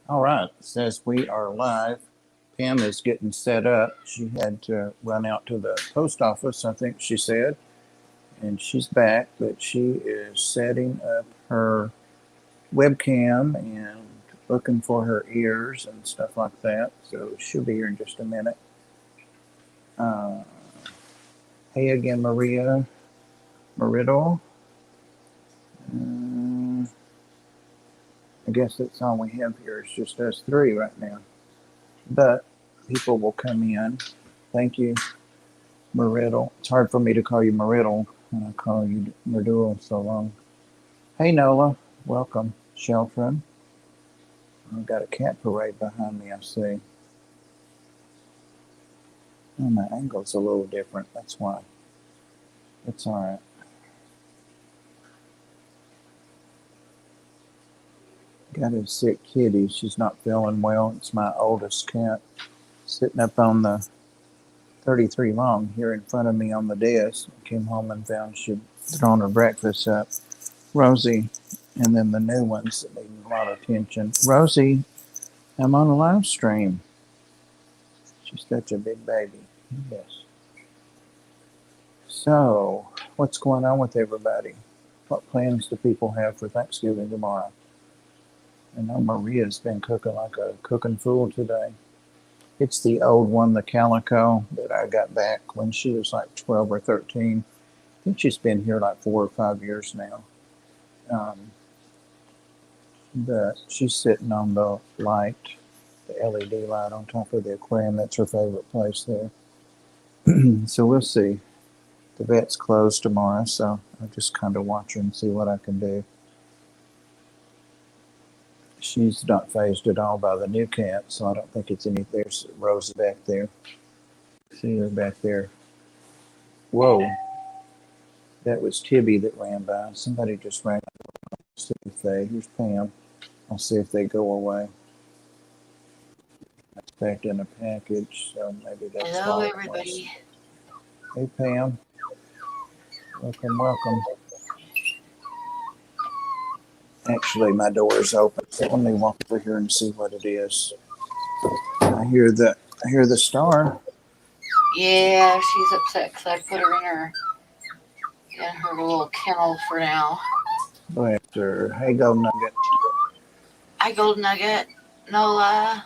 All right, it says we are live. Pam is getting set up. She had to run out to the post office, I think she said, and she's back, but she is setting up her webcam and looking for her ears and stuff like that. So she'll be here in just a minute. Uh, hey again, Maria Mariddle. I guess that's all we have here. It's just us three right now. But people will come in. Thank you, Mariddle. It's hard for me to call you Mariddle when I call you Mariddle so long. Hey, Nola. Welcome. Shelfrin. I've got a cat parade behind me, I see. Oh, my angle's a little different. That's why. It's all right. Got a sick kitty. She's not feeling well. It's my oldest cat sitting up on the 33 long here in front of me on the desk. Came home and found she'd thrown her breakfast up. Rosie, and then the new ones that need a lot of attention. Rosie, I'm on a live stream. She's such a big baby. Yes. So, what's going on with everybody? What plans do people have for Thanksgiving tomorrow? I know Maria's been cooking like a cooking fool today. It's the old one, the calico, that I got back when she was like 12 or 13. I think she's been here like 4 or 5 years now. But she's sitting on the light, the LED light on top of the aquarium. That's her favorite place there. So we'll see. The vet's closed tomorrow, so I'll just kind of watch her and see what I can do. She's not fazed at all by the new cat, so I don't think it's any. There's Rose back there. See her back there. Whoa. That was Tibby that ran by. Somebody just ran by. See if they, here's Pam. I'll see if they go away. That's packed in a package, so maybe that's Hello, everybody. Hey, Pam. Welcome, welcome. Actually, my door is open, so let me walk over here and see what it is. I hear the star. Yeah, she's upset because I put her in her little kennel for now. After, hey, Gold Nugget. Hi, Gold Nugget. Nola.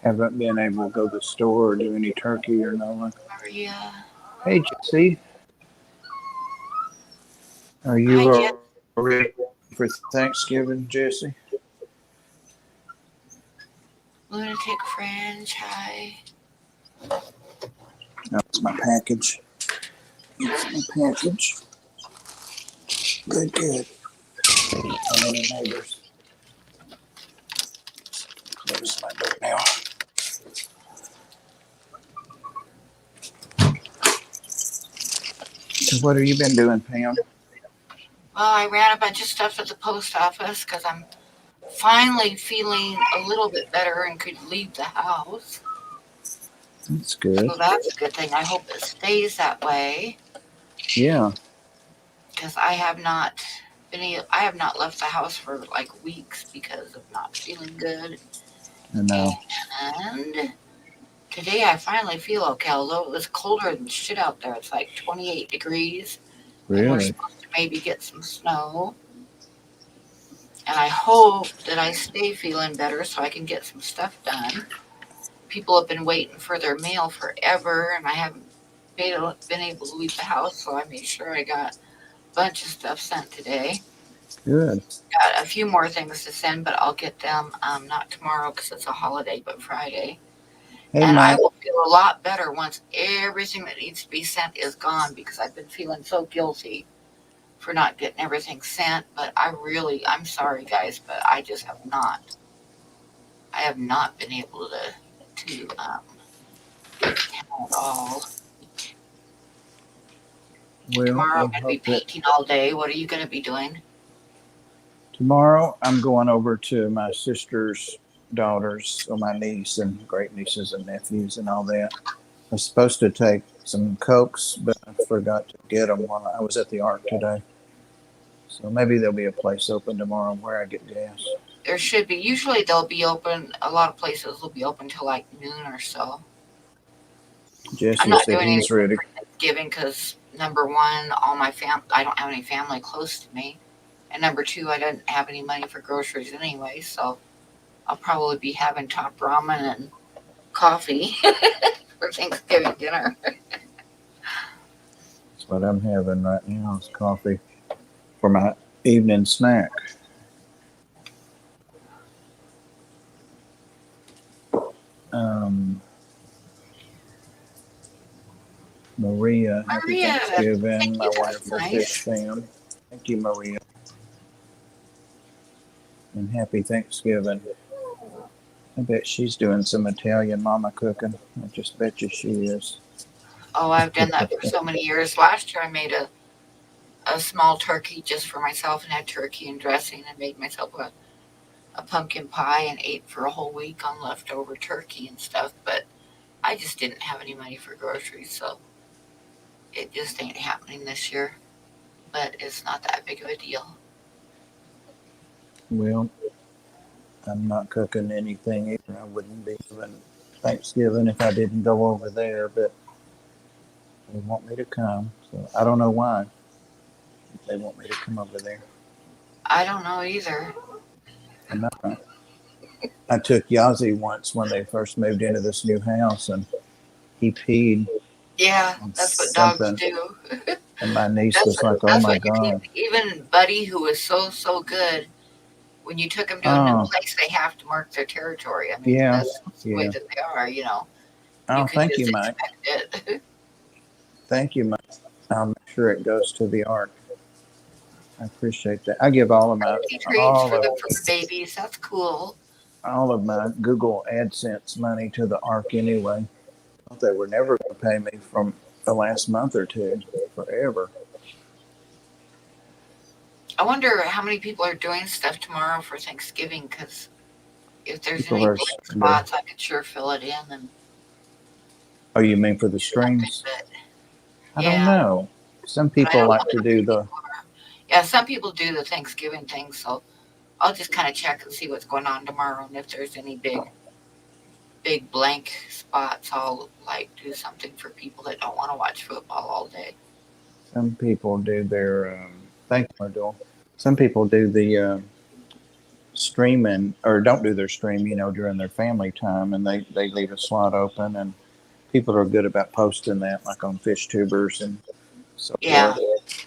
Haven't been able to go to the store or do any turkey or Nola. Maria. Hey, Jesse. Are you ready for Thanksgiving, Jesse? Lunatic Fringe. Hi. That's my package. It's my package. Good, good. How many neighbors? Close my door now. So what have you been doing, Pam? Well, I ran a bunch of stuff at the post office because I'm finally feeling a little bit better and could leave the house. That's good. So that's a good thing. I hope it stays that way. Yeah. Because I have not left the house for like weeks because of not feeling good. I know. And today I finally feel okay, although it was colder than shit out there. It's like 28 degrees. And we're Really? supposed to maybe get some snow. And I hope that I stay feeling better so I can get some stuff done. People have been waiting for their mail forever, and I haven't been able to leave the house, so I made sure I got a bunch of stuff sent today. Good. Got a few more things to send, but I'll get them not tomorrow because it's a holiday, but Friday. Hey, And I Mike. will feel a lot better once everything that needs to be sent is gone because I've been feeling so guilty for not getting everything sent. But I'm sorry, guys, but I just have not. I have not been able to get to at all. Well, Tomorrow I'm going to be painting all day. What are you going to be doing? Tomorrow I'm going over to my sister's daughters, so my niece and great nieces and nephews and all that. I was supposed to take some Cokes, but I forgot to get them while I was at the Ark today. So maybe there'll be a place open tomorrow where I get gas. There should be. Usually they'll be open. A lot of places will be open till like noon or so. I'm Jesse not said doing he's anything ready. for Thanksgiving because number one, I don't have any family close to me, and number two, I didn't have any money for groceries anyway. So I'll probably be having top ramen and coffee for Thanksgiving dinner. That's what I'm having right now is coffee for my evening snack. Um, Maria, happy Maria, Thanksgiving, thank you. my That's wonderful fish nice. fam. Thank you, Maria, and happy Thanksgiving. I bet she's doing some Italian mama cooking. I just bet you she is. Oh, I've done that for so many years. Last year, I made a small turkey just for myself and had turkey and dressing and made myself a pumpkin pie and ate for a whole week on leftover turkey and stuff. But I just didn't have any money for groceries, so it just ain't happening this year. But it's not that big of a deal. Well, I'm not cooking anything either. I wouldn't be having Thanksgiving if I didn't go over there, but they want me to come. So I don't know why they want me to come over there. I don't know either. And I took Yazi once when they first moved into this new house, and he peed Yeah, on that's what dogs something, do. and my niece That's was like, "Oh that's my what your team. god!" Even Buddy, who was so good, when you took him to a new Oh, place, they have to mark their territory. I mean, yeah, that's the way yeah. that they are. You know, you Oh, can thank you, just Mike. expect it. Thank you, Mike. I'll make sure it goes to the ark. I appreciate that. I give Fancy treats all for of the fur babies. That's cool. all of my Google AdSense money to the ark anyway. Thought they were never going to pay me from the last month or two, forever. I wonder how many people are doing stuff tomorrow for Thanksgiving. Because if there's People any are. blank spots, I could sure fill it in and Oh, you mean for the do something. streams? But I don't yeah, know. Some but I people don't know like to how do many the. people are. Yeah, some people do the Thanksgiving thing, so I'll just kind of check and see what's going on tomorrow, and if there's any big blank spots, I'll like do something for people that don't want to watch football all day. Some people do their. Thank you, Ardell. Some people do the streaming or don't do their stream, during their family time, and they leave a slot open, and people are good about posting that, like on fish tubers and so Yeah, forth.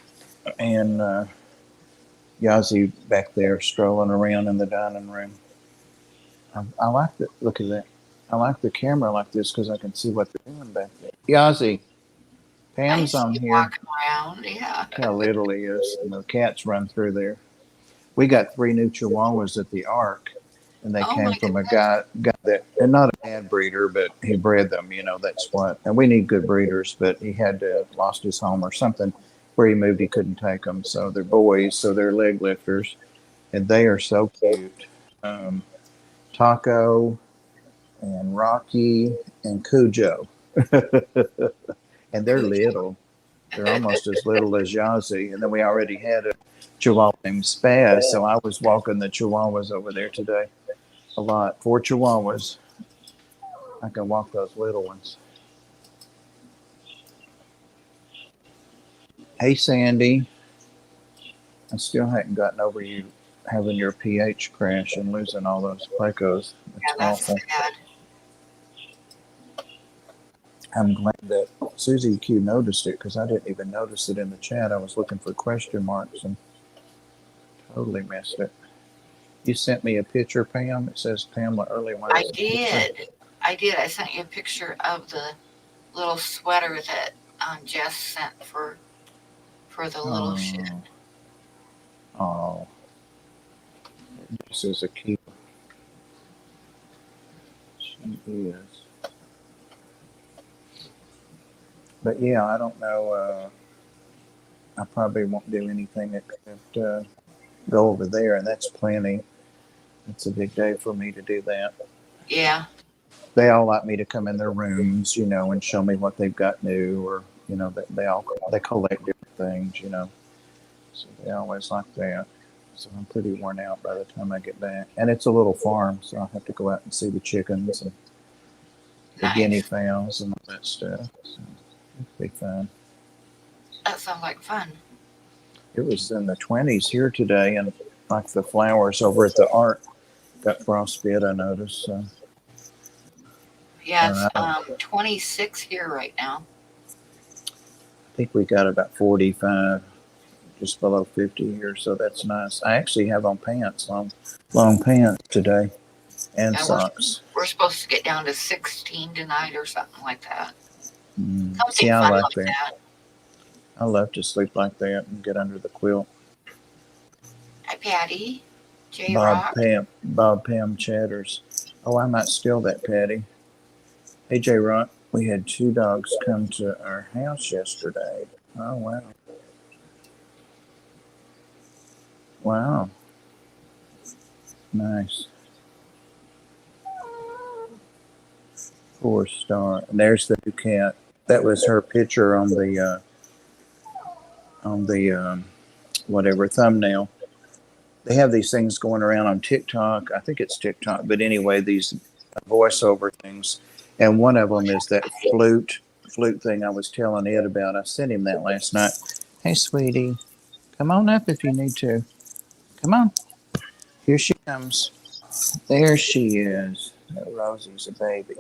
And Yazi back there strolling around in the dining room. I like the look at that. I like the camera like this because I can see what they're doing back there. Yazi, I Pam's see on you here. walking around. Yeah. Look how little he is, and the cats run through there. We got 3 new Chihuahuas at the Ark, and they Oh came my from a goodness. guy that, and not a bad breeder, but he bred them. That's what. And we need good breeders, but he had lost his home or something. Where he moved, he couldn't take them. So they're boys, so they're leg lifters, and they are so cute. Um, Taco and Rocky and Cujo, and they're Cujo. little. They're almost as little as Yazi. And then we already had a Chihuahua named Spaz, so I was walking the Chihuahuas over there today a lot. 4 Chihuahuas. I can walk those little ones. Hey, Sandy. I still hadn't gotten over you having your pH crash and losing all those Plecos. Yeah, It's that's awful. sad. I'm glad that Susie Q noticed it because I didn't even notice it in the chat. I was looking for question marks and totally missed it. You sent me a picture, Pam. It says Pamela Early I Wise picture. did. I did. I sent you a picture of the little sweater that Jess sent for the little shit. Oh, oh, this is a cute. She is. But yeah, I don't know. I probably won't do anything except go over there, and that's plenty. It's a big day for me to do that. Yeah. They all like me to come in their rooms, and show me what they've got new, or they collect different things, so they always like that. So I'm pretty worn out by the time I get back. And it's a little farm, so I'll have to go out and see the chickens and the guinea Nice. fowls and all that stuff. So it'll be fun. That sounds like fun. It was in the 20s here today, and like the flowers over at the art got frostbite, I noticed. So, Yeah, it's I 26 here right now. think we got about 45, just below 50 here, so that's nice. I actually have on pants, long pants today, and Yeah, socks. we're supposed to get down to 16 tonight or something like that. See, Something I fun like like that. that. I love to sleep like that and get under the quilt. Hi, Patty. J-Rock. Bob Pam chatters. Oh, I might steal that, Patty. Hey, J Rock, we had 2 dogs come to our house yesterday. Oh, wow. Wow. Nice. 4-star. And there's the new cat. That was her picture on the whatever thumbnail. They have these things going around on TikTok. I think it's TikTok, but anyway, these voiceover things, and one of them is that flute thing I was telling Ed about. I sent him that last night. Hey, sweetie, come on up if you need to. Come on. Here she comes. There she is. Rosie's a baby.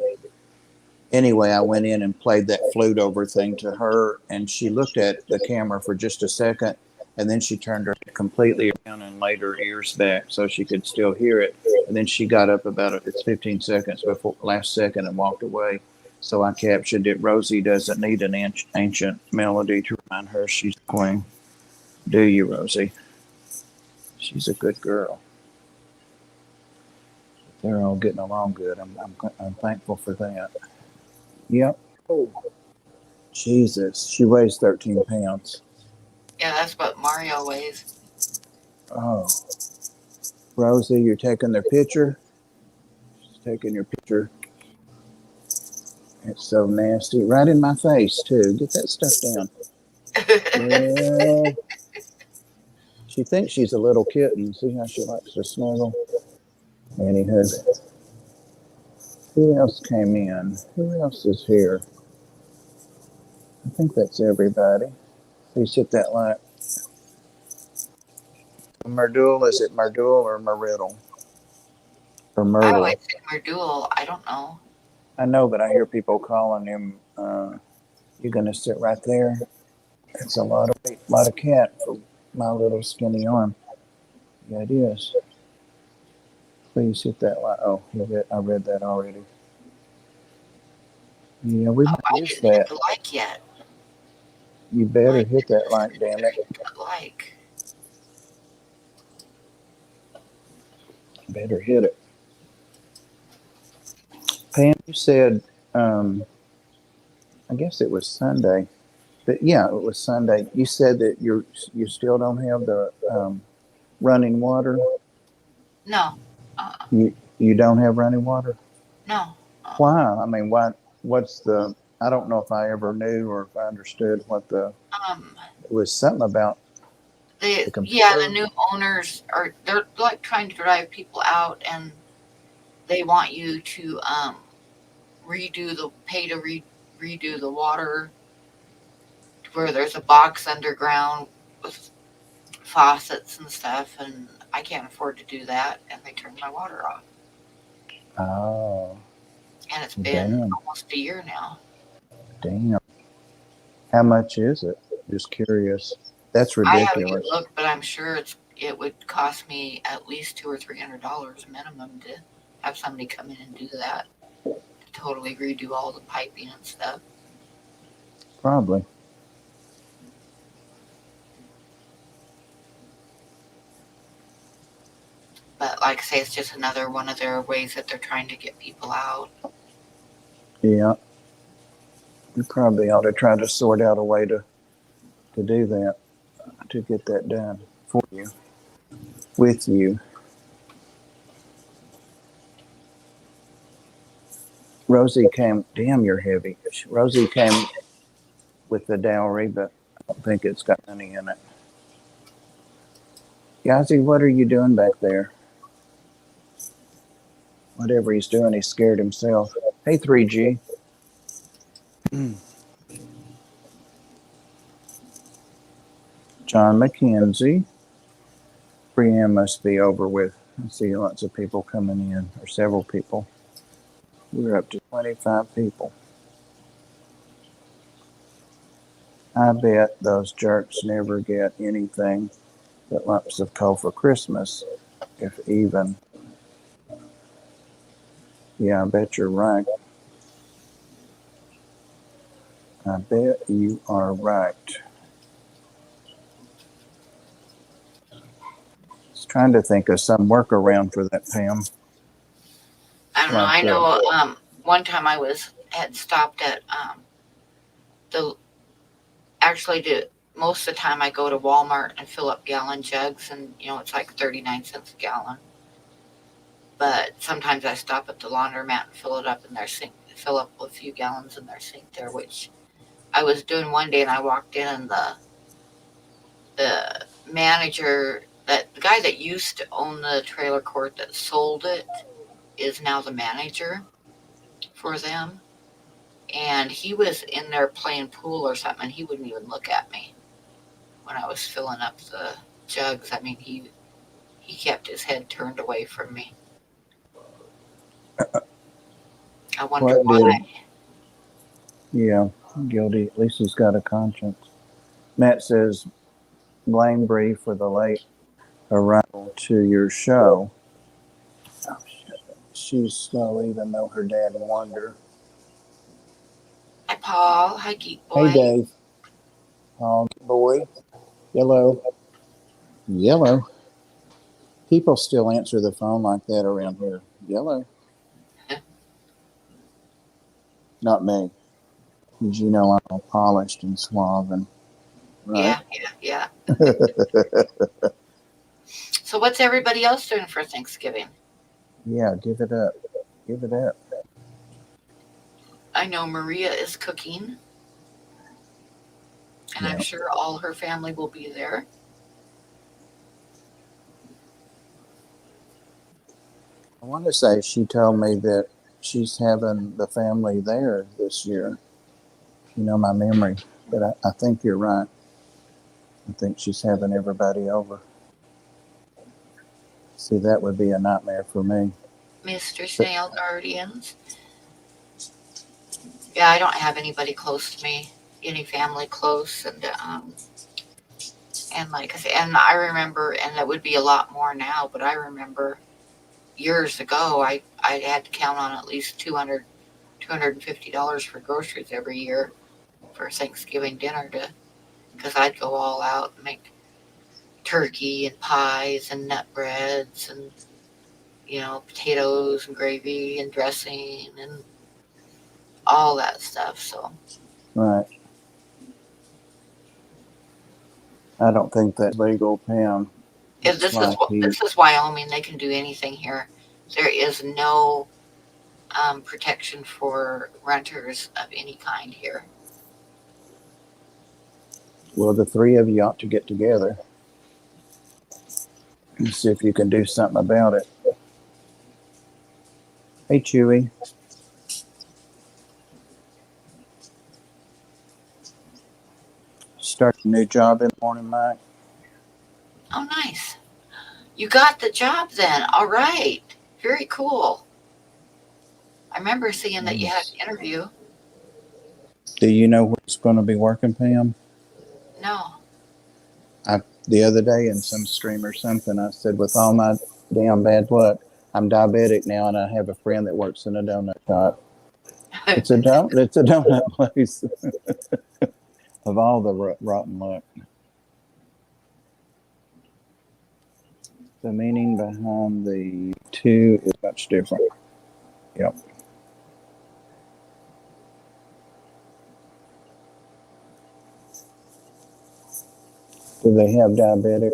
Anyway, I went in and played that flute over thing to her, and she looked at the camera for just a second, and then she turned her head completely around and laid her ears back so she could still hear it. And then she got up about it's 15 seconds before last second and walked away. So I captioned it. Rosie doesn't need an ancient melody to remind her she's the queen. Do you, Rosie? She's a good girl. They're all getting along good. I'm thankful for that. Yep. Oh, Jesus. She weighs 13 pounds. Yeah, that's what Mario weighs. Oh. Rosie, you're taking their picture? She's taking your picture. It's so nasty. Right in my face, too. Get that stuff down. Yeah. She thinks she's a little kitten. See how she likes to snuggle? Anywho. Who else came in? Who else is here? I think that's everybody. Please hit that like. Merdul, is it Merdul or Meriddle? Or I Myrtle? always say Merdul. I don't know. I know, but I hear people calling him, you're going to sit right there. It's a lot of weight, a lot of cat for my little skinny arm. Yeah, it is. Please hit that like. Oh, I read that already. Yeah, we might I use didn't hit that. the like yet. You better hit that like, damn it. Like. Better hit it. Pam, you said, I guess it was Sunday, but yeah, it was Sunday. You said that you still don't have the running water. No. You don't have running water. No. Why? I mean, why? What's the? I don't know if I ever knew or if I understood what the. It was something about. The new owners they're like trying to drive people out, and they want you to redo the water, where there's a box underground with faucets and stuff, and I can't afford to do that, and they turned my water off. Oh. And it's been almost a year now. Damn. How much is it? Just curious. That's ridiculous. I haven't looked, but I'm sure it would cost me at least $200 or $300 minimum to have somebody come in and do that. To totally redo all the piping and stuff. Probably. But like I say, it's just another one of their ways that they're trying to get people out. Yeah. You probably ought to try to sort out a way to do that, to get that done for you, with you. Rosie came, damn, you're heavy. Rosie came with the dowry, but I don't think it's got money in it. Yazzie, what are you doing back there? Whatever he's doing, he scared himself. Hey, 3G. John McKenzie. 3M must be over with. I see lots of people coming in, or several people. We're up to 25 people. I bet those jerks never get anything but lumps of coal for Christmas, if even. Yeah, I bet you're right. I bet you are right. Just trying to think of some workaround for that, Pam. I don't know. Like, I know one time had stopped at the actually to most of the time I go to Walmart and fill up gallon jugs, and it's like 39 cents a gallon. But sometimes I stop at the laundromat and fill it up in their sink, fill up a few gallons in their sink there, which I was doing one day, and I walked in, and the manager, that the guy that used to own the trailer court that sold it, is now the manager for them. And he was in there playing pool or something, and he wouldn't even look at me when I was filling up the jugs. I mean, he kept his head turned away from me. I wonder what why. did? Yeah, guilty. At least he's got a conscience. Matt says, blame Bree for the late arrival to your show. Oh, shit. She's slow, even though her dad warned her. Hi, Paul. Hi, Geek Hey, Boy. Dave. Oh, boy. Yellow. Yellow. People still answer the phone like that around here. Yellow. Not me. Because I'm all polished and suave and right. Yeah. So what's everybody else doing for Thanksgiving? Yeah, give it up. Give it up. I know Maria is cooking, and I'm Yeah. sure all her family will be there. I want to say she told me that she's having the family there this year. My memory. But I think you're right. I think she's having everybody over. See, that would be a nightmare for me. Mr. But, Snail Guardians. Yeah, I don't have anybody close to me, any family close, and like I said, and I remember, and it would be a lot more now, but I remember years ago, I had to count on at least $250 for groceries every year for Thanksgiving dinner because I'd go all out and make turkey and pies and nut breads and potatoes and gravy and dressing and all that stuff. So right. I don't think that's legal, Pam. if It's like this is Wyoming. They can do anything here. There is no protection for renters of any kind here. well, the three of you ought to get together and see if you can do something about it. Hey, Chewy. Start a new job in the morning, Mike. Oh, nice. You got the job then. All right. Very cool. I remember seeing that you had an interview. Do you know where it's going to be working, Pam? No. The other day in some stream or something, I said, with all my damn bad luck, I'm diabetic now, and I have a friend that works in a donut shop. It's a donut place. Of all the rotten luck. The meaning behind the two is much different. Yep. Do they have diabetic?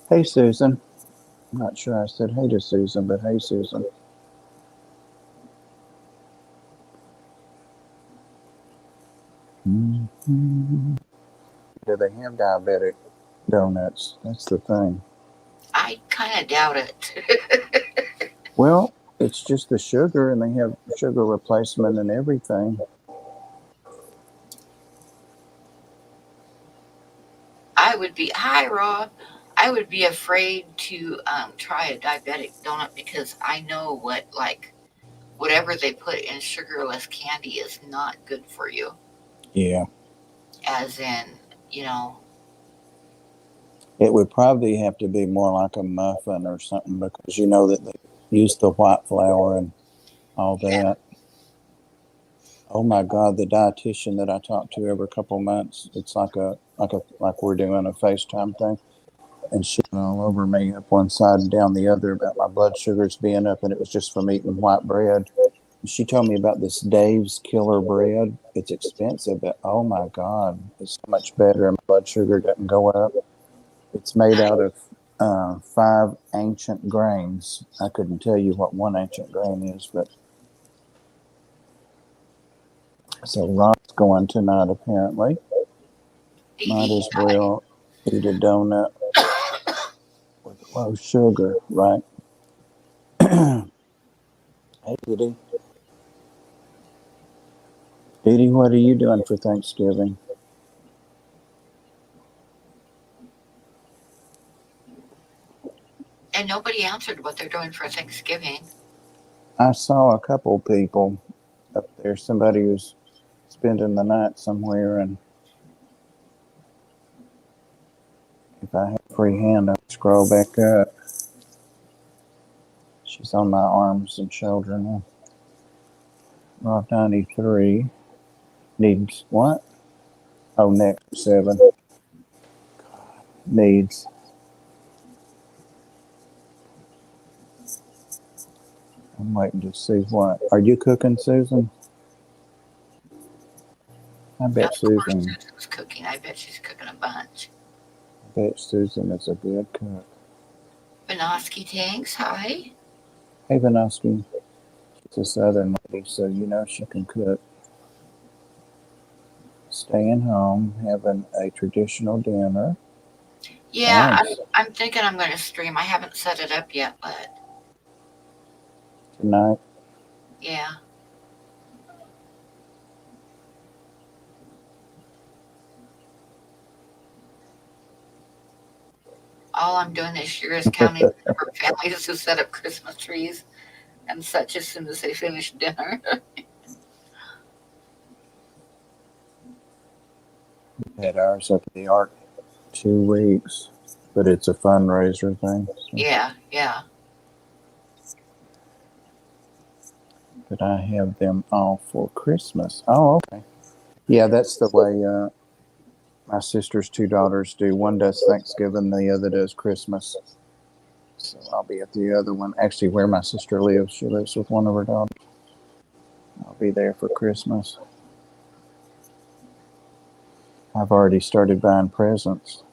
Hey, Susan. I'm not sure I said hey to Susan, but hey, Susan. Mm-hmm. Do they have diabetic? donuts. That's the thing. I kind of doubt it. Well, it's just the sugar, and they have sugar replacement and everything. Hi, Rob. I would be afraid to try a diabetic donut because I know whatever they put in sugarless candy is not good for you. Yeah. As in, you know, It would probably have to be more like a muffin or something because you know that they use the white flour and all yeah, that. Oh my God, the dietitian that I talk to every couple months, it's like we're doing a FaceTime thing, and she went all over me up one side and down the other about my blood sugars being up, and it was just from eating white bread. She told me about this Dave's Killer bread. It's expensive, but oh my God, it's so much better, and my blood sugar doesn't go up. It's made nice. out of 5 ancient grains. I couldn't tell you what one ancient grain is, but so Rob's going tonight apparently. Dee Might Dee, as hi. well eat a donut with low sugar, right? Hey, Didi. Didi, what are you doing for Thanksgiving? And nobody answered what they're doing for Thanksgiving. I saw a couple people up there. Somebody was spending the night somewhere, and if I have a free hand, I'll scroll back up. She's on my arms and shoulder now. Rock 93 needs what? Oh, next 7 needs. I'm waiting to see what. Are you cooking, Susan? I bet Of course, Susan. Susan's cooking. I bet she's cooking a bunch. I bet Susan is a good cook. Benoski tanks, hi. Hey, Vanoski. She's a Southern lady, so you know she can cook. Staying home, having a traditional dinner. Yeah, Nice. I'm thinking I'm going to stream. I haven't set it up yet, but Tonight. yeah. All I'm doing this year is counting the number of families who set up Christmas trees and such as soon as they finish dinner. Had ours up at the Ark 2 weeks, but it's a fundraiser thing. So. Yeah, yeah. But I have them all for Christmas. Oh, okay. Yeah, that's the way my sister's 2 daughters do. One does Thanksgiving, the other does Christmas. So I'll be at the other one. Actually, where my sister lives, she lives with one of her daughters. I'll be there for Christmas. I've already started buying presents.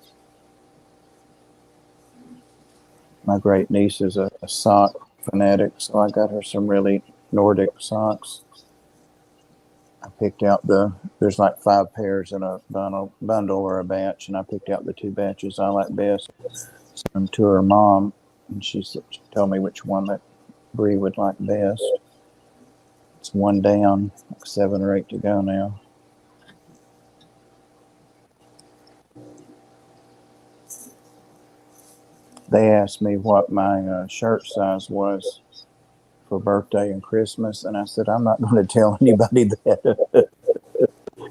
My great niece is a sock fanatic, so I got her some really Nordic socks. I picked out there's like 5 pairs in a bundle or a batch, and I picked out the 2 batches I like best. Sent them to her mom, and she told me which one that Bree would like best. It's one down, like 7 or 8 to go now. They asked me what my shirt size was for birthday and Christmas, and I said I'm not going to tell anybody that.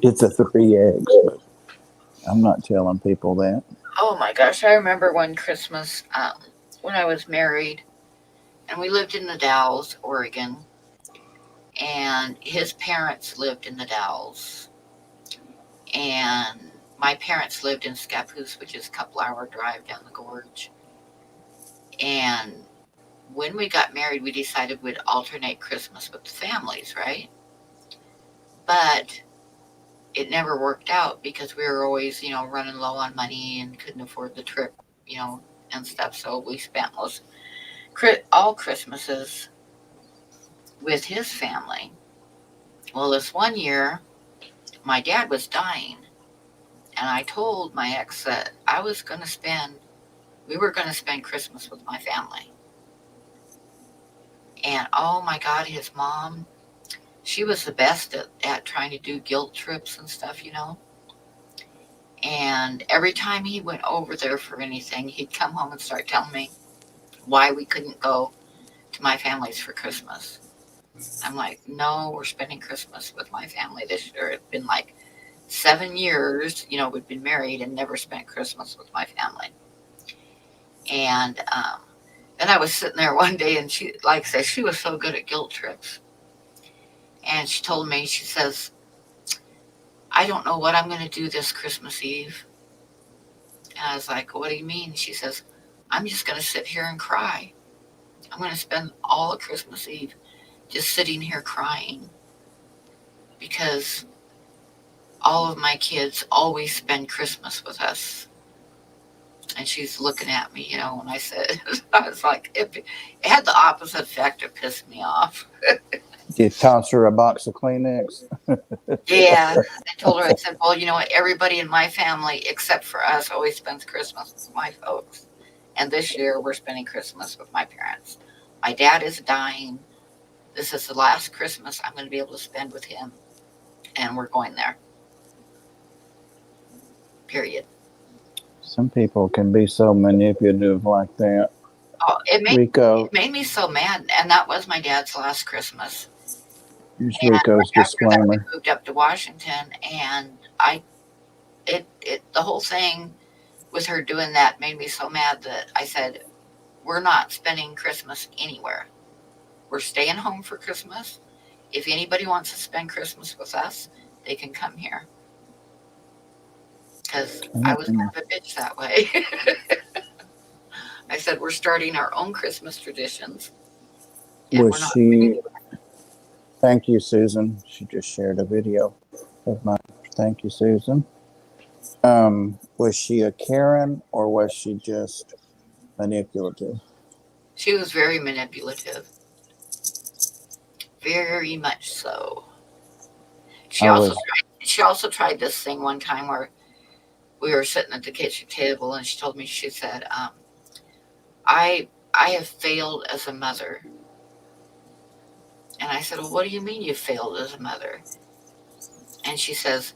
It's a 3X, but I'm not telling people that. Oh my gosh, I remember one Christmas when I was married and we lived in the Dalles, Oregon, and his parents lived in the Dalles, and my parents lived in Scappoose, which is a couple-hour drive down the gorge. And when we got married, we decided we'd alternate Christmas with the families, right? But it never worked out because we were always, running low on money and couldn't afford the trip, you know, and stuff. So we spent all Christmases with his family. Well, this one year, my dad was dying, And I told my ex that we were going to spend Christmas with my family. And oh my God, his mom, she was the best at trying to do guilt trips and stuff, And every time he went over there for anything, he'd come home and start telling me why we couldn't go to my family's for Christmas. I'm like, no, we're spending Christmas with my family this year. It's been like 7 years, we'd been married and never spent Christmas with my family. And then I was sitting there one day, and she, like I said, she was so good at guilt trips. And she told me, she says, I don't know what I'm going to do this Christmas Eve. And I was like, what do you mean? She says, I'm just going to sit here and cry. I'm going to spend all of Christmas Eve just sitting here crying because all of my kids always spend Christmas with us. And she's looking at me, when I said, I was like, it had the opposite effect. It pissed me off. You toss her a box of Kleenex? Yeah. I told her, I said, well, you know what? Everybody in my family, except for us, always spends Christmas with my folks. And this year, we're spending Christmas with my parents. My dad is dying. This is the last Christmas I'm going to be able to spend with him. And we're going there. Period. Some people can be so manipulative like that. Oh, Rico. it made me so mad. And that was my dad's last Christmas. Here's Rico's disclaimer. We moved up to Washington, and the whole thing with her doing that made me so mad that I said, we're not spending Christmas anywhere. We're staying home for Christmas. If anybody wants to spend Christmas with us, they can come here. Because I was kind of a bitch that way. I said, we're starting our own Christmas traditions. Was she... Thank you, Susan. She just shared a video of mine. Thank you, Susan. Was she a Karen, or was she just manipulative? She was very manipulative. Very much so. She also tried this thing one time where we were sitting at the kitchen table, and she told me, she said, I have failed as a mother. And I said, well, what do you mean you failed as a mother? And she says,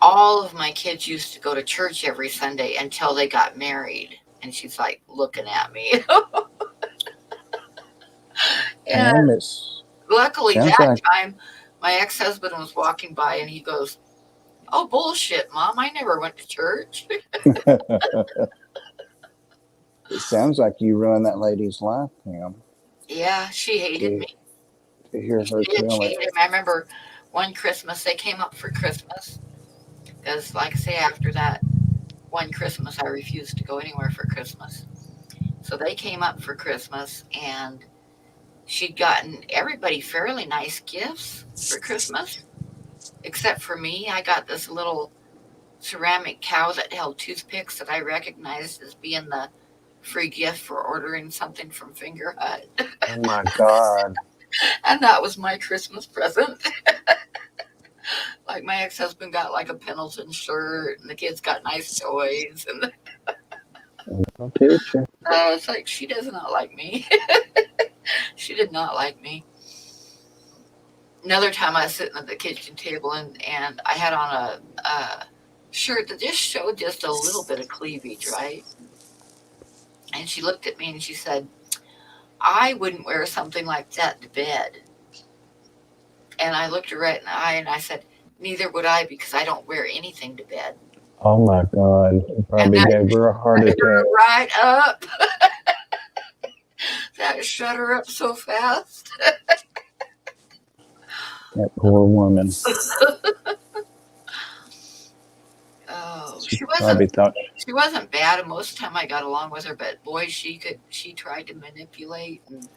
all of my kids used to go to church every Sunday until they got married. And she's like looking at me. And luckily that time, my ex-husband was walking by, and he goes, oh, bullshit, Mom. I never went to church. It sounds like you ruined that lady's life, Pam. Yeah, she hated me. To hear her tell it. I remember one Christmas, they came up for Christmas. Because, like I say, after that one Christmas, I refused to go anywhere for Christmas. So they came up for Christmas, and she'd gotten everybody fairly nice gifts for Christmas. Except for me, I got this little ceramic cow that held toothpicks that I recognized as being the free gift for ordering something from Finger Hut. Oh, my God. And that was my Christmas present. Like, my ex-husband got like a Pendleton shirt, and the kids got nice toys. And I'll teach you. I was like, she does not like me. She did not like me. Another time I was sitting at the kitchen table, and I had on a shirt that just showed just a little bit of cleavage, right? And she looked at me and she said, I wouldn't wear something like that to bed. And I looked her right in the eye, and I said, neither would I, because I don't wear anything to bed. Oh, my God. You probably gave her a heart attack. Right up. That shut her up so fast. That poor woman. Oh, she wasn't bad, and most of the time I got along with her, but boy, she tried to manipulate, and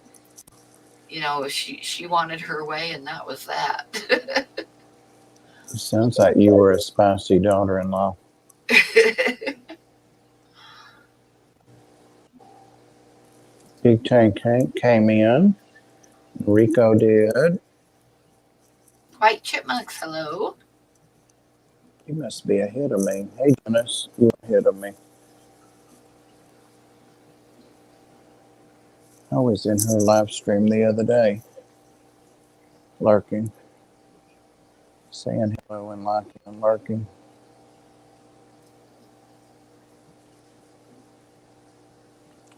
she wanted her way, and that was that. It sounds like you were a spicy daughter-in-law. Big Tank came in. Rico did. White chipmunks, hello. You must be ahead of me. Hey, Dennis, you're ahead of me. I was in her live stream the other day, lurking, saying hello and liking and lurking.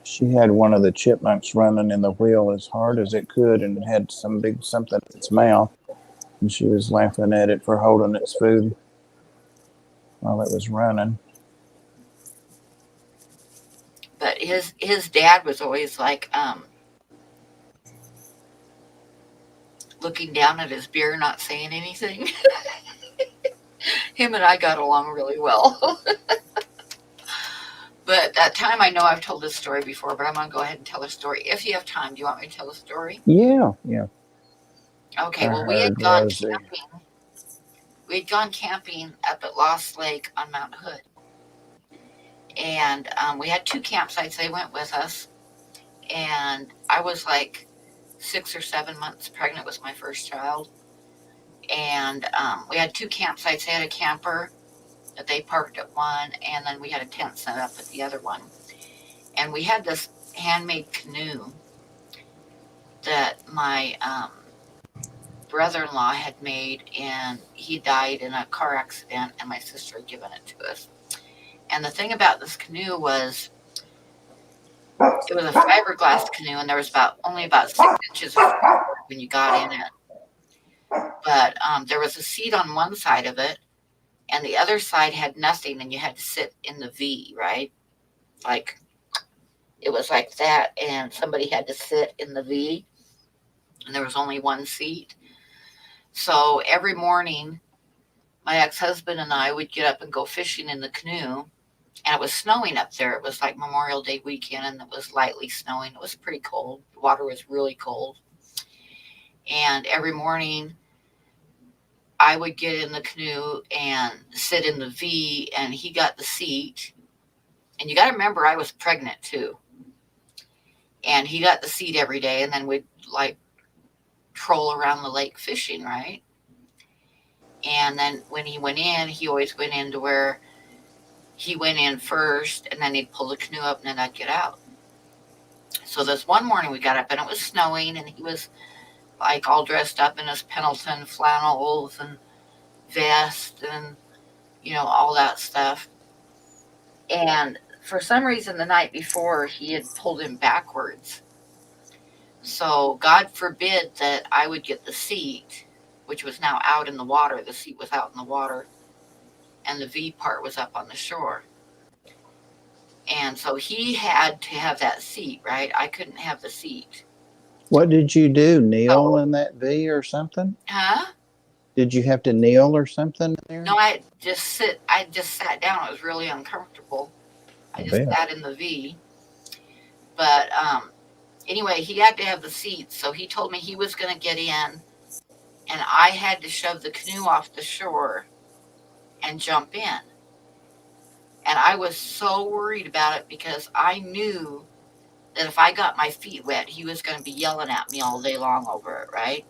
She had one of the chipmunks running in the wheel as hard as it could, and it had some big something in its mouth, and she was laughing at it for holding its food while it was running. But his dad was always like looking down at his beer, not saying anything. Him and I got along really well. But that time, I know I've told this story before, but I'm going to go ahead and tell a story. If you have time, do you want me to tell a story? Yeah. Okay, I well, we had heard gone Rosie. camping. We had gone camping up at Lost Lake on Mount Hood. And we had 2 campsites. They went with us. And I was like 6 or 7 months pregnant with my first child. And we had 2 campsites. They had a camper that they parked at one, and then we had a tent set up at the other one. And we had this handmade canoe that my brother-in-law had made, and he died in a car accident, and my sister had given it to us. And the thing about this canoe was, it was a fiberglass canoe, and there was only about 6 inches of freeboard when you got in it. But there was a seat on one side of it, and the other side had nothing, and you had to sit in the V, right? Like, it was like that, and somebody had to sit in the V, and there was only one seat. So every morning, my ex-husband and I would get up and go fishing in the canoe, and it was snowing up there. It was like Memorial Day weekend, and it was lightly snowing. It was pretty cold. The water was really cold. And every morning, I would get in the canoe and sit in the V, and he got the seat. And you got to remember, I was pregnant too. And he got the seat every day, and then we'd like troll around the lake fishing, right? And then when he went in, he always went into where he went in first, and then he'd pull the canoe up, and then I'd get out. So this one morning we got up, and it was snowing, and he was like all dressed up in his Pendleton flannels and vest and, all that stuff. And for some reason, the night before, he had pulled him backwards. So God forbid that I would get the seat, which was now out in the water. The seat was out in the water, and the V part was up on the shore. And so he had to have that seat, right? I couldn't have the seat. What did you do? Kneel So, in that V or something? huh? Did you have to kneel or something there? No, I just sat down. It was really uncomfortable. I I just bet. sat in the V. But anyway, he had to have the seat. So he told me he was going to get in, and I had to shove the canoe off the shore and jump in. And I was so worried about it because I knew that if I got my feet wet, he was going to be yelling at me all day long over it, right?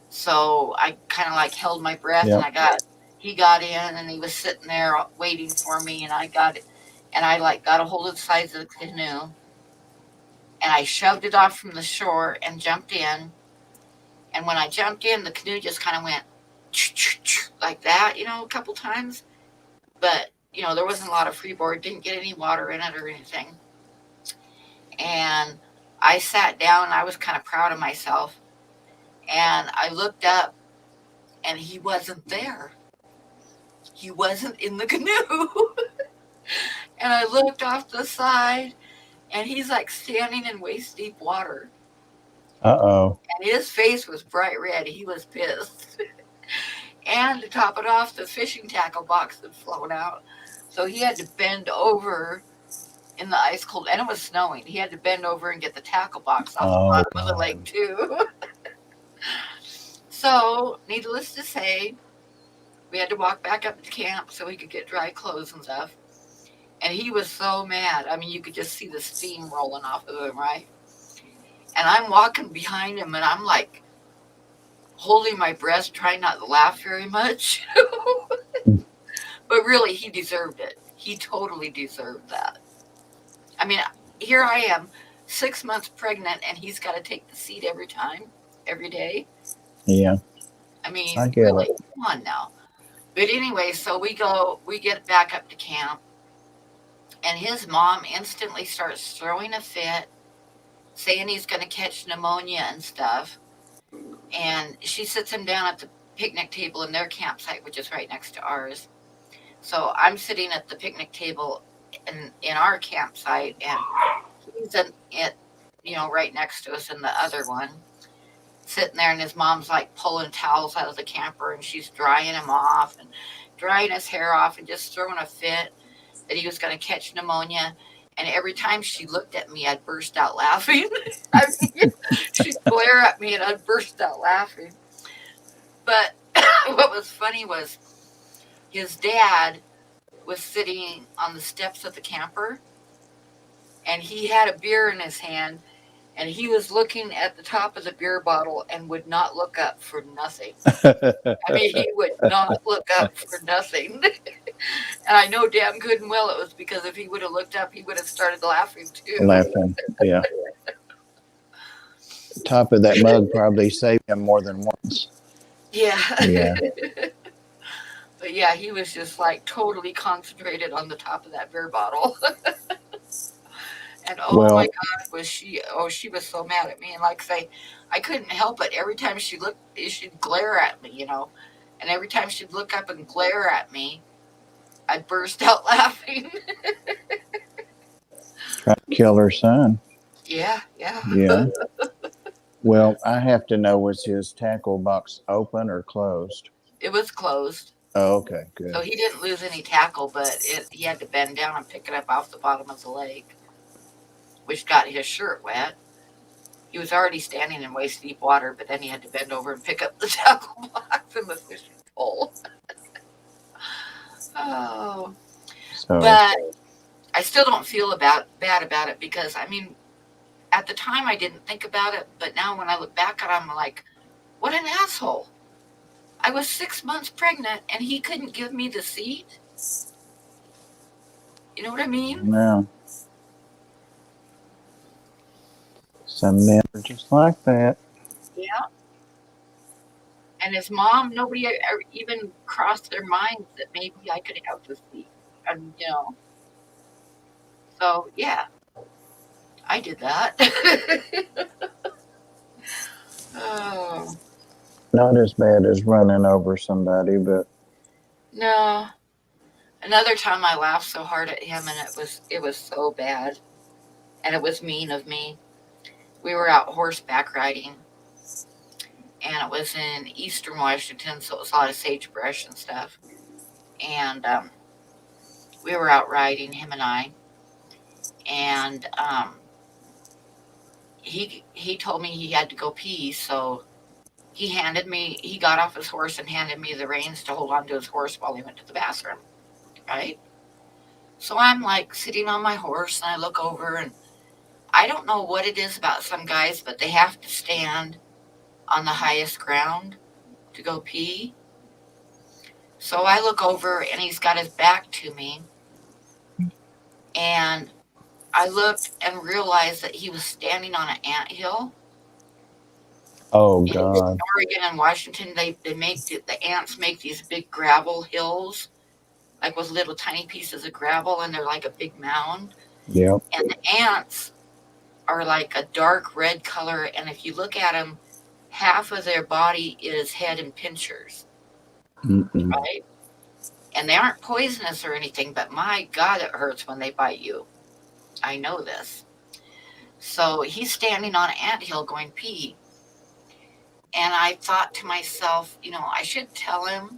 So I kind of like held my breath, and Yep. he got in, and he was sitting there waiting for me, and I got it, and I like got a hold of the sides of the canoe, and I shoved it off from the shore and jumped in. And when I jumped in, the canoe just kind of went like that, a couple times. But, there wasn't a lot of freeboard, didn't get any water in it or anything. And I sat down, and I was kind of proud of myself. And I looked up, and he wasn't there. He wasn't in the canoe. And I looked off the side, and he's like standing in waist deep water. Uh-oh. And his face was bright red. He was pissed. And to top it off, the fishing tackle box had flown out. So he had to bend over in the ice cold, and it was snowing. He had to bend over and get the tackle box off the Oh, bottom of the lake, too. So, needless to say, we had to walk back up to camp so he could get dry clothes and stuff. And he was so mad. I mean, you could just see the steam rolling off of him, right? And I'm walking behind him, and I'm like holding my breath, trying not to laugh very much. But really, he deserved it. He totally deserved that. I mean, here I am, 6 months pregnant, and he's got to take the seat every time, every day. Yeah, I mean, I get really, it. come on now. But anyway, so we get back up to camp, and his mom instantly starts throwing a fit, saying he's going to catch pneumonia and stuff. And she sits him down at the picnic table in their campsite, which is right next to ours. So I'm sitting at the picnic table in our campsite, and he's in it, right next to us in the other one, sitting there, and his mom's like pulling towels out of the camper, and she's drying him off and drying his hair off and just throwing a fit that he was going to catch pneumonia. And every time she looked at me, I'd burst out laughing. I mean, she'd glare at me and I'd burst out laughing. But what was funny was his dad was sitting on the steps of the camper, and he had a beer in his hand, and he was looking at the top of the beer bottle and would not look up for nothing. I mean, he would not look up for nothing. And I know damn good and well it was because if he would have looked up, he would have started laughing too. Laughing. Yeah. Top of that mug probably saved him more than once. Yeah. Yeah. But yeah, he was just like totally concentrated on the top of that beer bottle. And oh my God, she was so mad at me. And like I say, I couldn't help it. Every time she looked, she'd glare at me, And every time she'd look up and glare at me, I'd burst out laughing. Try to kill her son. Yeah. Yeah. Well, I have to know, was his tackle box open or closed? It was closed. Oh, okay, good. So he didn't lose any tackle, but he had to bend down and pick it up off the bottom of the lake, which got his shirt wet. He was already standing in waist deep water, but then he had to bend over and pick up the tackle box in the fishing pole. Oh. So, But I still don't feel bad about it because, I mean, at the time I didn't think about it, but now when I look back at it, I'm like, what an asshole. I was 6 months pregnant and he couldn't give me the seat. You know what I mean? no. Some men are just like that. Yeah. And his mom, nobody even crossed their minds that maybe I could have the seat. And, So, yeah, I did that. Oh. Not as bad as running over somebody, but No. Another time I laughed so hard at him, and it was so bad. And it was mean of me. We were out horseback riding, and it was in eastern Washington, so it was a lot of sagebrush and stuff. And we were out riding, him and I, and he told me he had to go pee, so he got off his horse and handed me the reins to hold on to his horse while he went to the bathroom, right? So I'm like sitting on my horse, and I look over, and I don't know what it is about some guys, but they have to stand on the highest ground to go pee. So I look over, and he's got his back to me, and I looked and realized that he was standing on an anthill. oh In God. Oregon and Washington, they make the ants make these big gravel hills, like with little tiny pieces of gravel, and they're like a big mound. Yep. And the ants are like a dark red color, and if you look at them, half of their body is head and pinchers, Mm-mm. right? And they aren't poisonous or anything, but my God, it hurts when they bite you. I know this. So he's standing on an anthill going pee. And I thought to myself, I should tell him,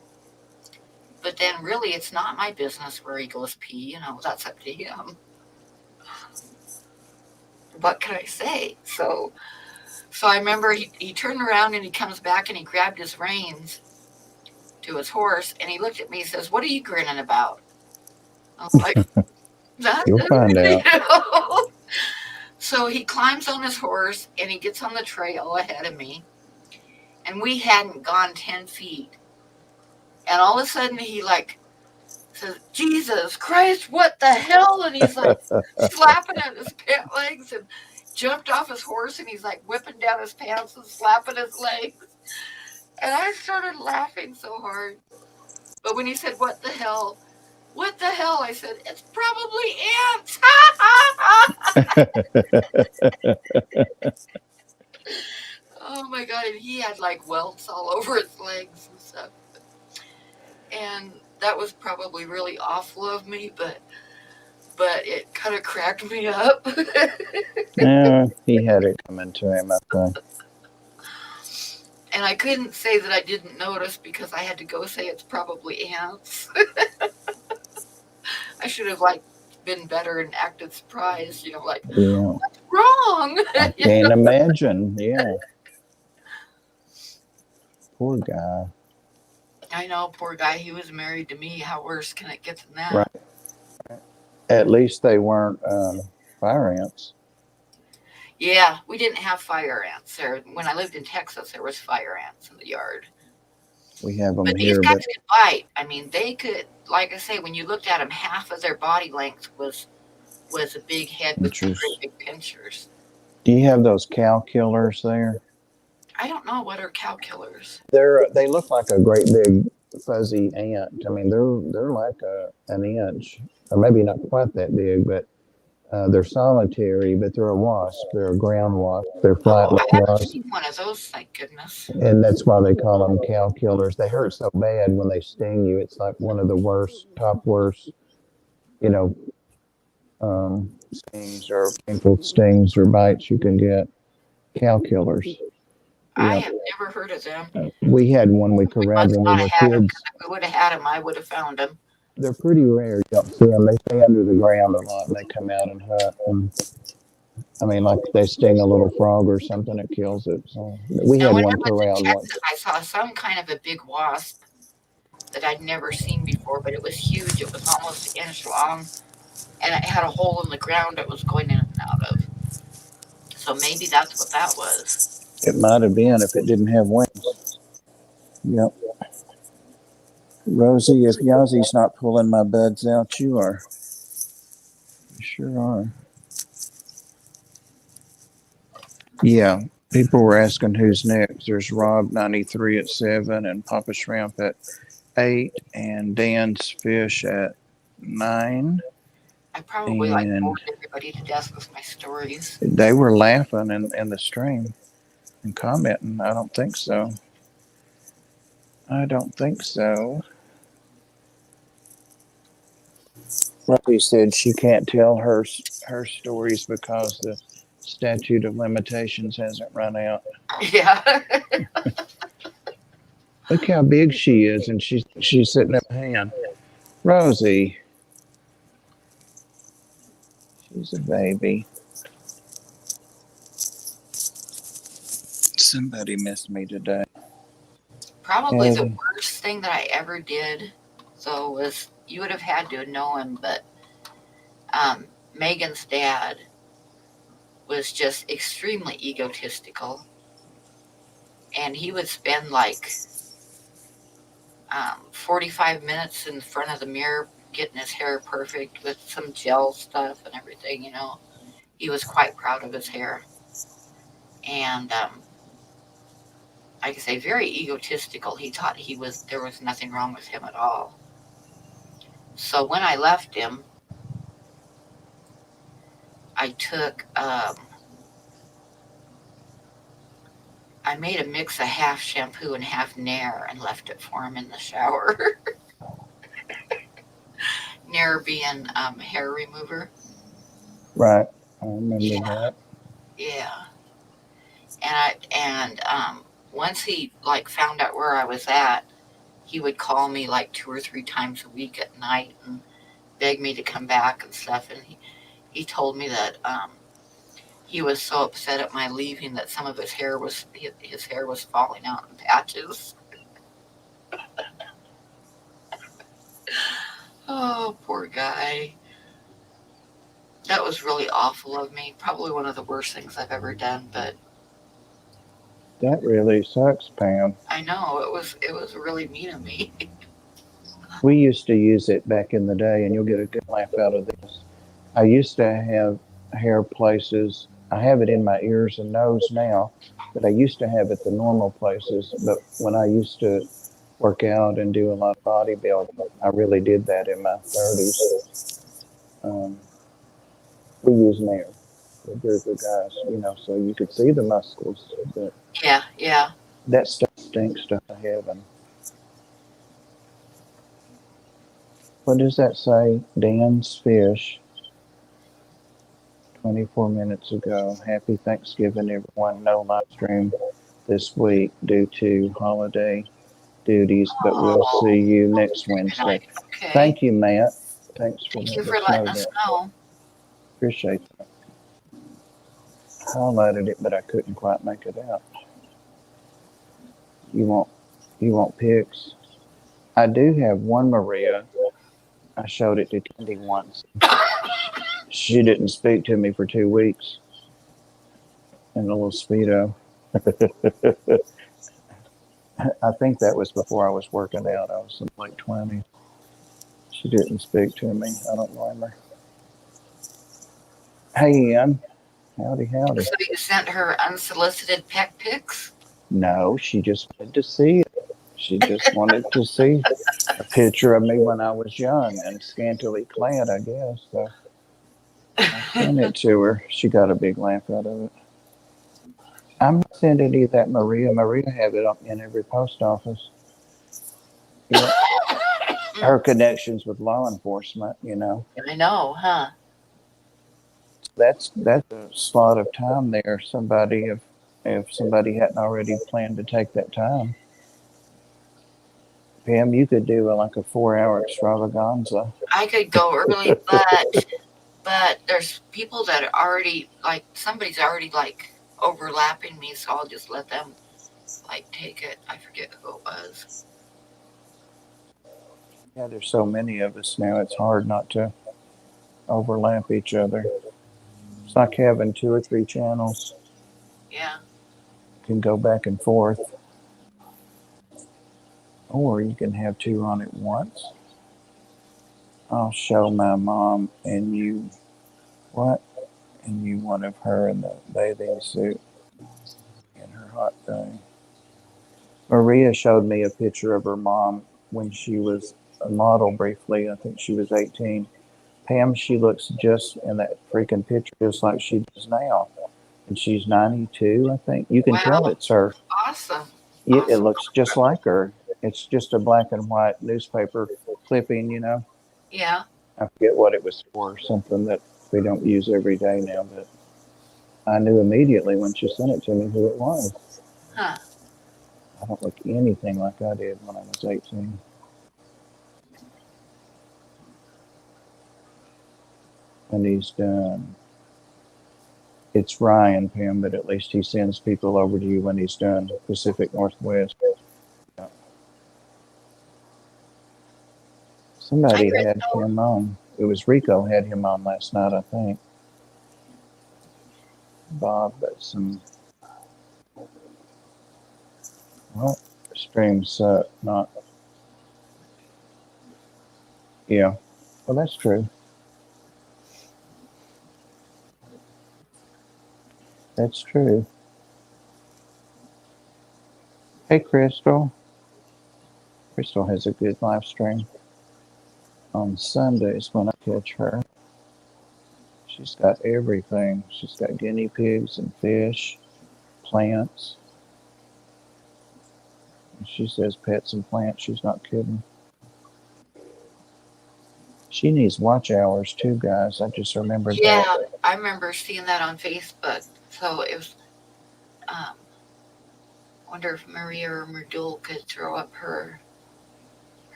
but then really it's not my business where he goes pee, that's up to him. What can I say? So I remember he turned around and he comes back and he grabbed his reins to his horse and he looked at me and says, "What are you grinning about?" I was like, You'll find out. So he climbs on his horse and he gets on the trail ahead of me. And we hadn't gone 10 feet. And all of a sudden he like says, Jesus Christ, what the hell? And he's like slapping at his pant legs and jumped off his horse and he's like whipping down his pants and slapping his legs. And I started laughing so hard. But when he said, what the hell? What the hell? I said, it's probably ants. Oh my God. And he had like welts all over his legs and stuff. And that was probably really awful of me, but it kind of cracked me up. Yeah, he had it coming to him, I think. And I couldn't say that I didn't notice because I had to go say it's probably ants. I should have like been better and acted surprised, like, Yeah. what's wrong? I can't imagine. Yeah. Poor guy. I know, poor guy. He was married to me. How worse can it get than that? Right. At least they weren't fire ants. Yeah, we didn't have fire ants there. When I lived in Texas, there was fire ants in the yard. We have them But here, these guys could bite. I mean, they could, like I say, when you looked at them, half of their body length was a big head with two great big pinchers. Do you have those cow killers there? I don't know. What are cow killers? They look like a great big fuzzy ant. I mean, they're like an inch, or maybe not quite that big, but they're solitary. But they're a wasp. They're a ground wasp. They're flightless I haven't wasps. seen one of those, thank goodness. And that's why they call them cow killers. They hurt so bad when they sting you. It's like one of the top worst, stings or painful stings or bites you can get. Cow killers. I have never heard of them. We had one we corralled when we were kids. If we would have had them, I would have found them. They're pretty rare. You don't see them. They stay under the ground a lot, and they come out and hunt. And, I mean, like they sting a little frog or something, it kills it. So we had one corralled once. I saw some kind of a big wasp that I'd never seen before, but it was huge. It was almost an inch long, and it had a hole in the ground it was going in and out of. So maybe that's what that was. It might have been if it didn't have wings. Yep. Rosie, if Yazzie's not pulling my buds out, you are. You sure are. Yeah. People were asking who's next. There's Rob 93 at 7 and Papa Shrimp at 8 and Dan's Fish at 9. I probably bored everybody to death with my stories. They were laughing in the stream and commenting. I don't think so. Rosie said she can't tell her stories because the statute of limitations hasn't run out. Yeah. Look how big she is, and she's sitting up hand. Rosie. She's a baby. Somebody missed me today. Probably the worst thing that I ever did, though, was you would have had to know him, but Megan's dad was just extremely egotistical. And he would spend like 45 minutes in front of the mirror getting his hair perfect with some gel stuff and everything, He was quite proud of his hair. And like I say, very egotistical. He thought there was nothing wrong with him at all. So when I left him, I took, I made a mix of half shampoo and half Nair and left it for him in the shower. Nair being hair remover. Right. I remember that. Yeah. And once he found out where I was at, he would call me 2 or 3 times a week at night and beg me to come back and stuff. And he told me that he was so upset at my leaving that some of his hair was falling out in patches. Oh, poor guy. That was really awful of me. Probably one of the worst things I've ever done, but that really sucks, Pam. I know, it was really mean of me. We used to use it back in the day, and you'll get a good laugh out of this. I used to have hair places. I have it in my ears and nose now, but I used to have it the normal places. But when I used to work out and do a lot of bodybuilding, I really did that in my 30s. We use Nair. They're very good guys, so you could see the muscles. But Yeah, yeah. that stuff stinks to heaven. What does that say? Dan's Fish, 24 minutes ago. Happy Thanksgiving, everyone. No live stream this week due to holiday duties, but we'll Oh, see you next Wednesday. okay. Thank you, Matt. Thanks for Thank you letting for us know letting us that. know. Appreciate that. Highlighted it, but I couldn't quite make it out. You want pics? I do have one, Maria. I showed it to Candy once. She didn't speak to me for 2 weeks in a little Speedo. I think that was before I was working out. I was in late 20s. She didn't speak to me. I don't blame her. Hey, Ann. Howdy. So you sent her unsolicited pet pics? No, she just wanted to see it. She just wanted to see a picture of me when I was young and scantily clad, I guess. So I sent it to her. She got a big laugh out of it. I'm not sending you that, Maria. Maria have it up in every post office. Yeah. Her connections with law enforcement, I know, huh? That's a slot of time there. If somebody hadn't already planned to take that time. Pam, you could do like a 4-hour extravaganza. I could go early, but there's people that are already like somebody's already like overlapping me, so I'll just let them like take it. I forget who it was. Yeah, there's so many of us now. It's hard not to overlap each other. It's like having 2 or 3 channels. Yeah. You can go back and forth, or you can have 2 on at once. I'll show my mom and you what? And you one of her in the bathing suit in her hot thing. Maria showed me a picture of her mom when she was a model briefly. I think she was 18. Pam, she looks just in that freaking picture just like she does now. And she's 92, I think. You can tell it's her. Awesome. It looks just like her. It's just a black and white newspaper clipping, Yeah. I forget what it was for, something that we don't use every day now, but I knew immediately when she sent it to me who it was. Huh. I don't look anything like I did when I was 18. And he's done. It's Ryan, Pam, but at least he sends people over to you when he's done Pacific Northwest. Somebody had him on. It was Rico had him on last night, I think. Bob, but what? Streams not. Yeah. Well, that's true. That's true. Hey, Crystal. Crystal has a good live stream on Sundays when I catch her. She's got everything. She's got guinea pigs and fish, plants. She says pets and plants. She's not kidding. She needs watch hours too, guys. I just remembered that. Yeah, I remember seeing that on Facebook. So it was. Wonder if Maria or Merdul could throw up her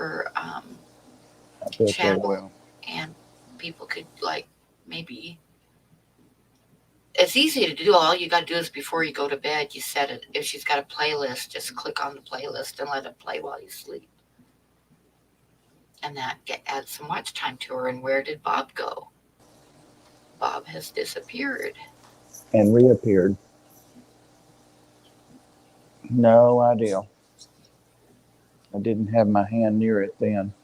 I bet they channel, will. and people could like maybe. It's easy to do. All you got to do is before you go to bed, you set it. If she's got a playlist, just click on the playlist and let it play while you sleep. And that adds some watch time to her. And where did Bob go? Bob has disappeared. And reappeared. No idea. I didn't have my hand near it then.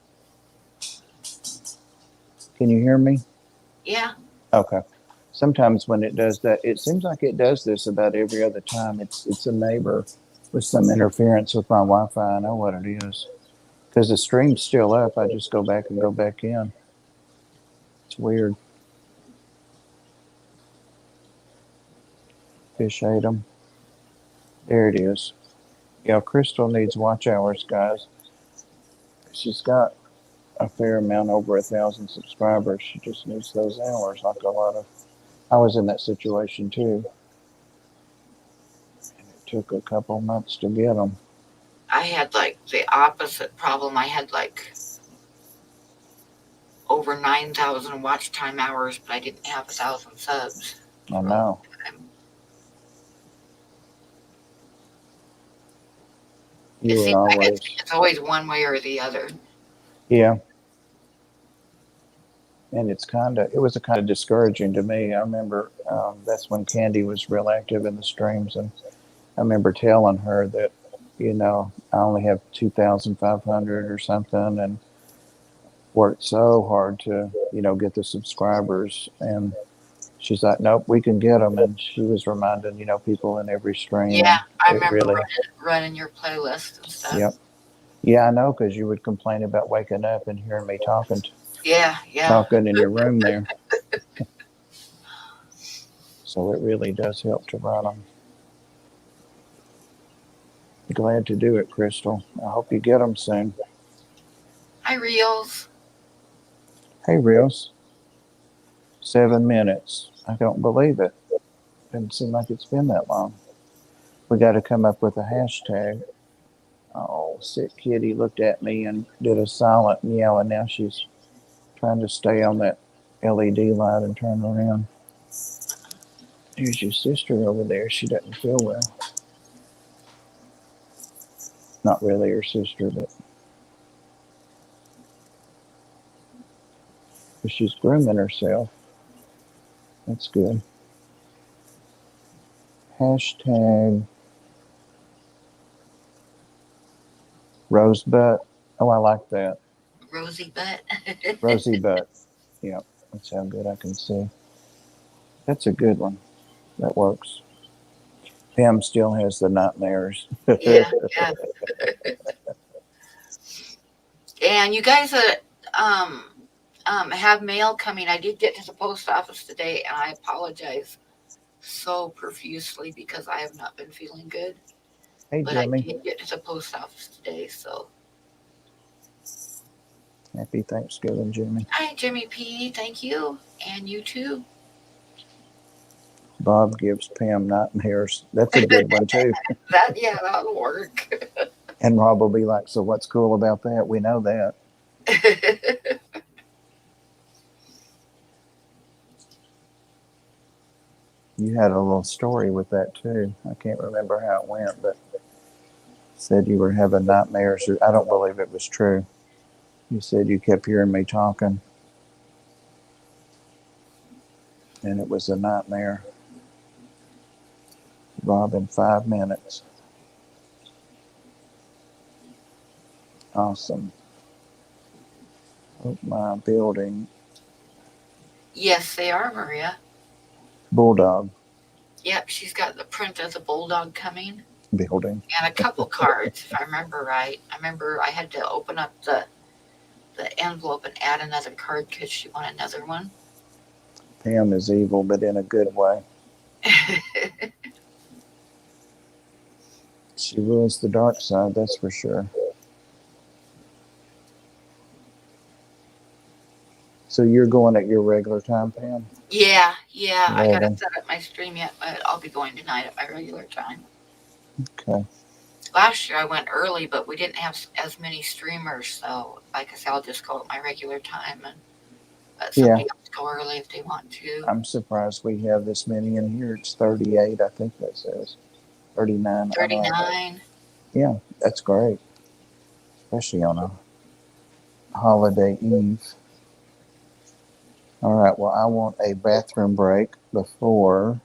Can you hear me? Yeah. Okay. Sometimes when it does that, it seems like it does this about every other time. It's a neighbor with some interference with my Wi-Fi. I know what it is. Because the stream's still up. I just go back and go back in. It's weird. Fish ate them. There it is. Yeah, Crystal needs watch hours, guys. She's got a fair amount, over 1,000 subscribers. She just needs those hours, like a lot of. I was in that situation too, and it took a couple months to get them. I had like the opposite problem. I had like over 9,000 watch time hours, but I didn't have 1,000 subs. I know. It You were seems like always. it's always one way or the other. Yeah. And it was a kind of discouraging to me. I remember that's when Candy was real active in the streams, and I remember telling her that, I only have 2,500 or something, and worked so hard to, get the subscribers. And she's like, nope, we can get them. And she was reminding, people in every stream. Yeah, I It remember really, running your playlist and stuff. yep. Yeah, I know, because you would complain about waking up and hearing me talking Yeah. in your room there. So it really does help to run them. Glad to do it, Crystal. I hope you get them soon. Hi, Reels. Hey, Reels. 7 minutes. I don't believe it. Doesn't seem like it's been that long. We got to come up with a hashtag. Oh, sick kitty looked at me and did a silent meow, and now she's trying to stay on that LED light and turn around. Here's your sister over there. She doesn't feel well. Not really her sister, but she's grooming herself. That's good. Hashtag rose butt. Oh, I like that. Rosy butt. Rosy butt. Yep, that's how good I can see. That's a good one. That works. Pam still has the nightmares. Yeah. And you guys have mail coming. I did get to the post office today, and I apologize so profusely because I have not been feeling good. Hey, But Jimmy. I did get to the post office today, so. Happy Thanksgiving, Jimmy. Hi, Jimmy P. Thank you. And you too. Bob gives Pam nightmares. That's a good one, too. That'll work. And Rob will be like, so what's cool about that? We know that. You had a little story with that, too. I can't remember how it went, but said you were having nightmares. I don't believe it was true. You said you kept hearing me talking, and it was a nightmare. Rob, in 5 minutes. Awesome. Oh, my building. Yes, they are, Maria. Bulldog Yep, she's got the print of the bulldog coming. building. And a couple cards, if I remember right. I remember I had to open up the envelope and add another card because she wanted another one. Pam is evil, but in a good way. She rules the dark side, that's for sure. So you're going at your regular time, Pam? Yeah. I got to 11. set up my stream yet, but I'll be going tonight at my regular time. Okay. Last year I went early, but we didn't have as many streamers, so like I said, I'll just go at my regular time and let somebody else go early if they want to. I'm surprised we have this many in here. It's 38, I think that says. 39. 39. Yeah, that's great. Especially on a holiday eve. All right, well, I want a bathroom break before.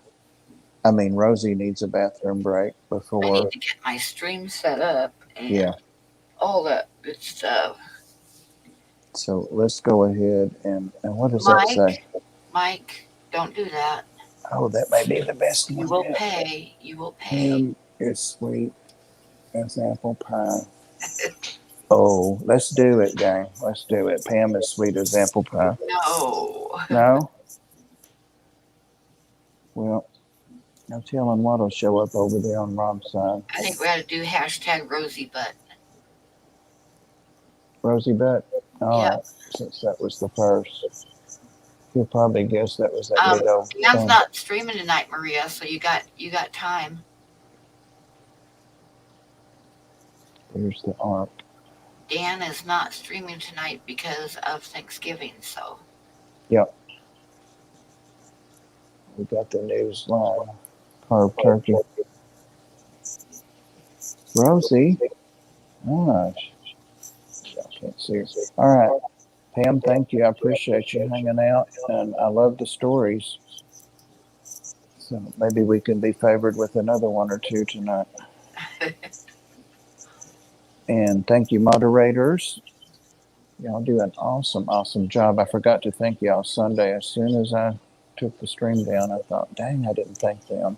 Rosie needs a bathroom break before. I need to get my stream set up and all that good stuff. So let's go ahead and what does that Mike, say? Mike, don't do that. Oh, that may be the best You one will yet. pay. You will pay. Pam is sweet as apple pie. Oh, let's do it, gang. Let's do it. Pam is sweet as apple pie. No. No? Well, no telling what'll show up over there on Rob's side. I think we ought to do hashtag Rosie Butt. Rosie Butt? All Yeah. right, since that was the first. You'll probably guess that was that big old Dan's thing. not streaming tonight, Maria, so you got time. Here's the arc. Dan is not streaming tonight because of Thanksgiving, so. Yep. We got the news live. Carved turkey. Rosie. Gosh. I can't see her. All right. Pam, thank you. I appreciate you hanging out, and I love the stories. So maybe we can be favored with another one or two tonight. And thank you, moderators. Y'all do an awesome, awesome job. I forgot to thank y'all Sunday. As soon as I took the stream down, I thought, dang, I didn't thank them.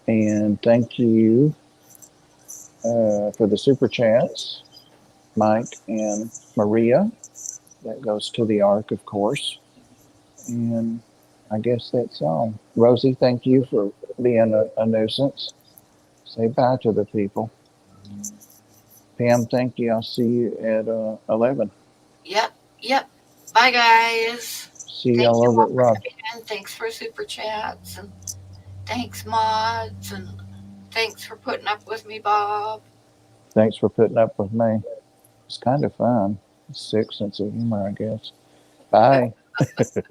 And thank you for the super chats, Mike and Maria. That goes to the ARC, of course. And I guess that's all. Rosie, thank you for being a nuisance. Say bye to the people. Pam, thank you. I'll see you at 11. Yep. Bye, guys. See y'all over at Rob. And thanks for super chats, and thanks, mods, and thanks for putting up with me, Bob. Thanks for putting up with me. It's kind of fun. Sick sense of humor, I guess. Bye. Night.